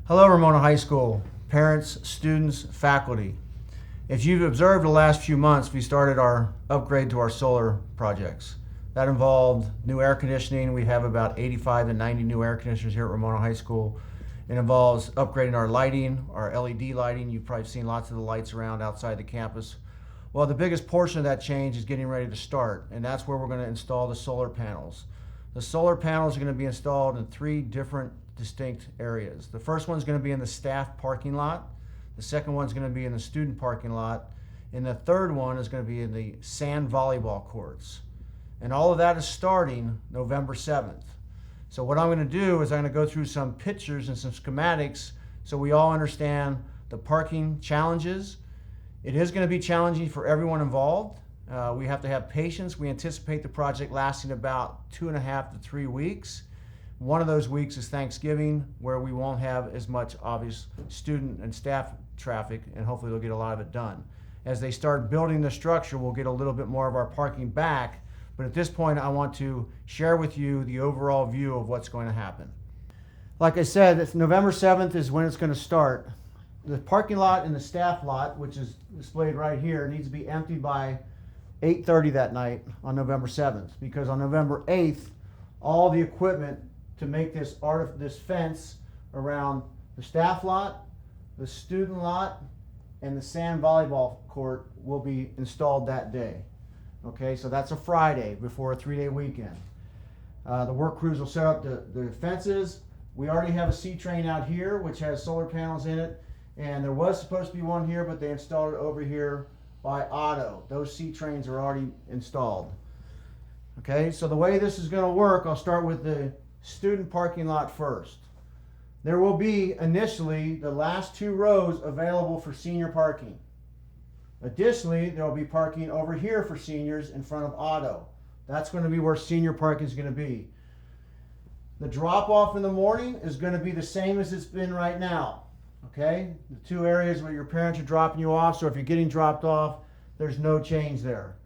Hello, Ramona High School, parents, students, faculty. If you've observed the last few months, we started our upgrade to our solar projects. That involved new air conditioning. We have about 85 to 90 new air conditioners here at Ramona High School. It involves upgrading our lighting, our LED lighting. You've probably seen lots of the lights around outside the campus. Well, the biggest portion of that change is getting ready to start, and that's where we're going to install the solar panels. The solar panels are going to be installed in 3 different distinct areas. The first one's going to be in the staff parking lot. The second one's going to be in the student parking lot. And the third one is going to be in the sand volleyball courts. And all of that is starting November 7th. So what I'm going to do is I'm going to go through some pictures and some schematics so we all understand the parking challenges. It is going to be challenging for everyone involved. We have to have patience. We anticipate the project lasting about 2.5 to 3 weeks. One of those weeks is Thanksgiving, where we won't have as much obvious student and staff traffic, and hopefully they'll get a lot of it done. As they start building the structure, we'll get a little bit more of our parking back, but at this point I want to share with you the overall view of what's going to happen. Like I said, it's November 7th is when it's going to start. The parking lot and the staff lot, which is displayed right here, needs to be emptied by 8:30 that night on November 7th, because on November 8th, all the equipment to make this fence around the staff lot, the student lot, and the sand volleyball court will be installed that day. Okay, so that's a Friday before a 3-day weekend. The work crews will set up the fences. We already have a C-train out here, which has solar panels in it, and there was supposed to be one here, but they installed it over here by Otto. Those C-trains are already installed. Okay, so the way this is going to work, I'll start with the student parking lot first. There will be initially the last 2 rows available for senior parking. Additionally, there will be parking over here for seniors in front of Otto. That's going to be where senior parking is going to be. The drop off in the morning is going to be the same as it's been right now. Okay, the 2 areas where your parents are dropping you off, so if you're getting dropped off, there's no change there.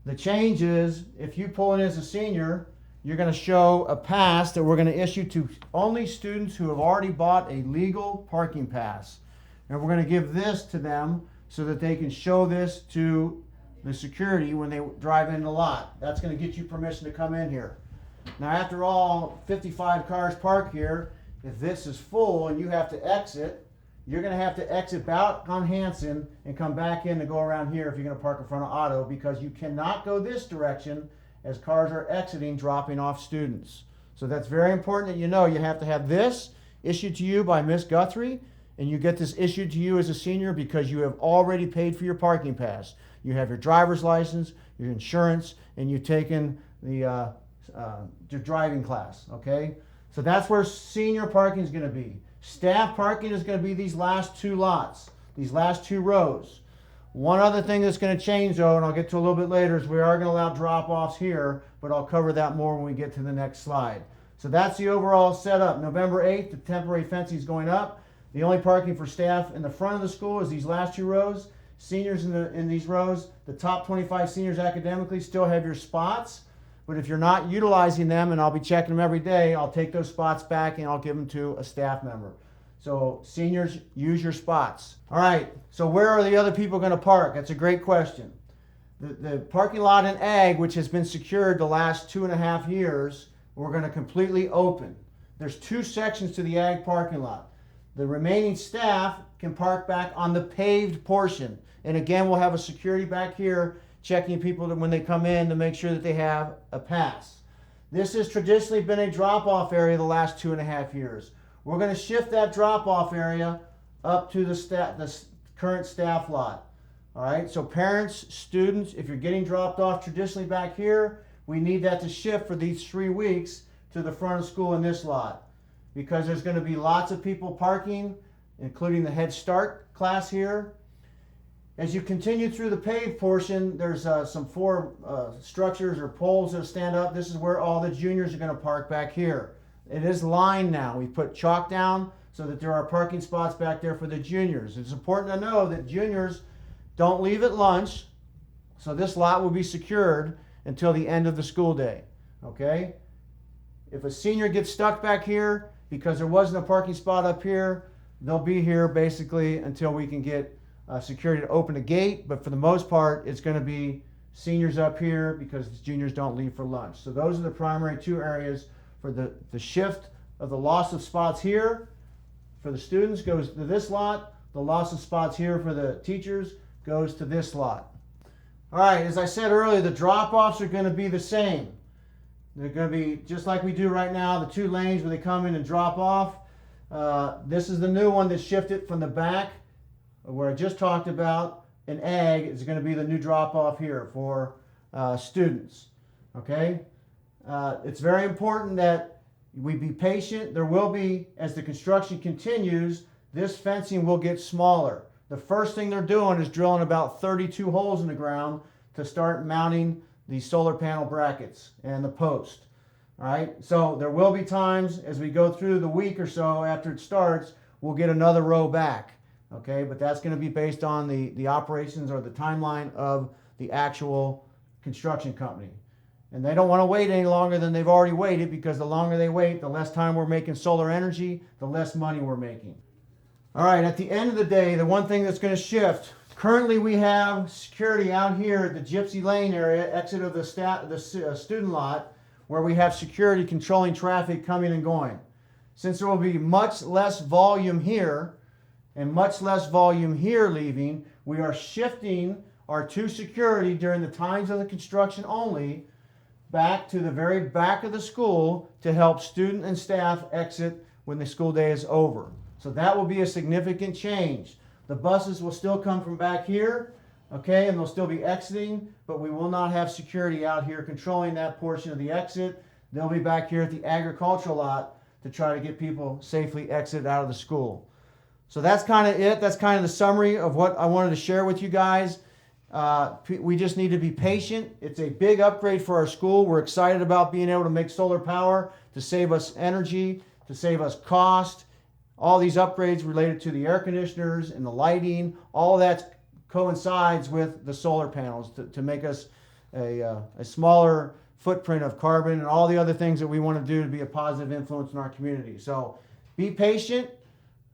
The change is, if you pull in as a senior, you're going to show a pass that we're going to issue to only students who have already bought a legal parking pass. And we're going to give this to them so that they can show this to the security when they drive in the lot. That's going to get you permission to come in here. Now, after all 55 cars park here, if this is full and you have to exit, you're going to have to exit out on Hanson and come back in to go around here if you're going to park in front of Otto, because you cannot go this direction as cars are exiting, dropping off students. So that's very important that you know. You have to have this issued to you by Miss Guthrie, and you get this issued to you as a senior because you have already paid for your parking pass. You have your driver's license, your insurance, and you've taken the driving class, okay? So that's where senior parking is going to be. Staff parking is going to be these last 2 lots, these last 2 rows. One other thing that's going to change, though, and I'll get to a little bit later, is we are going to allow drop-offs here, but I'll cover that more when we get to the next slide. So that's the overall setup. November 8th, the temporary fencing is going up. The only parking for staff in the front of the school is these last 2 rows. Seniors in these rows, the top 25 seniors academically still have your spots, but if you're not utilizing them, and I'll be checking them every day, I'll take those spots back and I'll give them to a staff member. So seniors, use your spots. All right, so where are the other people going to park? That's a great question. The parking lot in Ag, which has been secured the last 2.5 years, we're going to completely open. There's 2 sections to the Ag parking lot. The remaining staff can park back on the paved portion. And again, we'll have a security back here checking people when they come in to make sure that they have a pass. This has traditionally been a drop-off area the last 2.5 years. We're going to shift that drop-off area up to the current staff lot. All right, so parents, students, if you're getting dropped off traditionally back here, we need that to shift for these 3 weeks to the front of school in this lot, because there's going to be lots of people parking, including the Head Start class here. As you continue through the paved portion, there's some 4 structures or poles that stand up. This is where all the juniors are going to park back here. It is lined now. We put chalk down so that there are parking spots back there for the juniors. It's important to know that juniors don't leave at lunch, so this lot will be secured until the end of the school day, okay? If a senior gets stuck back here because there wasn't a parking spot up here, they'll be here basically until we can get security to open the gate. But for the most part, it's going to be seniors up here because juniors don't leave for lunch. So those are the primary two areas for the shift of the loss of spots here for the students goes to this lot. The loss of spots here for the teachers goes to this lot. All right, as I said earlier, the drop-offs are going to be the same. They're going to be just like we do right now, the two lanes where they come in and drop off. This is the new one that shifted from the back where I just talked about. An ag is going to be the new drop-off here for students. Okay? It's very important that we be patient. There will be, as the construction continues, this fencing will get smaller. The first thing they're doing is drilling about 32 holes in the ground to start mounting the solar panel brackets and the post. All right, so there will be times as we go through the week or so after it starts, we'll get another row back. Okay, but that's going to be based on the operations or the timeline of the actual construction company. And they don't want to wait any longer than they've already waited, because the longer they wait, the less time we're making solar energy, the less money we're making. All right, at the end of the day, the one thing that's going to shift, currently we have security out here at the Gypsy Lane area, exit of the student lot, where we have security controlling traffic coming and going. Since there will be much less volume here and much less volume here leaving, we are shifting our two security during the times of the construction only back to the very back of the school to help student and staff exit when the school day is over. So that will be a significant change. The buses will still come from back here, okay, and they'll still be exiting, but we will not have security out here controlling that portion of the exit. They'll be back here at the agricultural lot to try to get people safely exited out of the school. So that's kind of it. That's kind of the summary of what I wanted to share with you guys. We just need to be patient. It's a big upgrade for our school. We're excited about being able to make solar power to save us energy, to save us cost. All these upgrades related to the air conditioners and the lighting, all of that coincides with the solar panels to make us a smaller footprint of carbon and all the other things that we want to do to be a positive influence in our community. So be patient.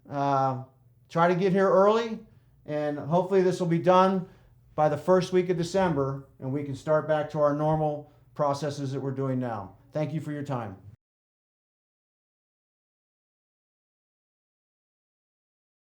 Try to get here early, and hopefully this will be done by the first week of December, and we can start back to our normal processes that we're doing now. Thank you for your time.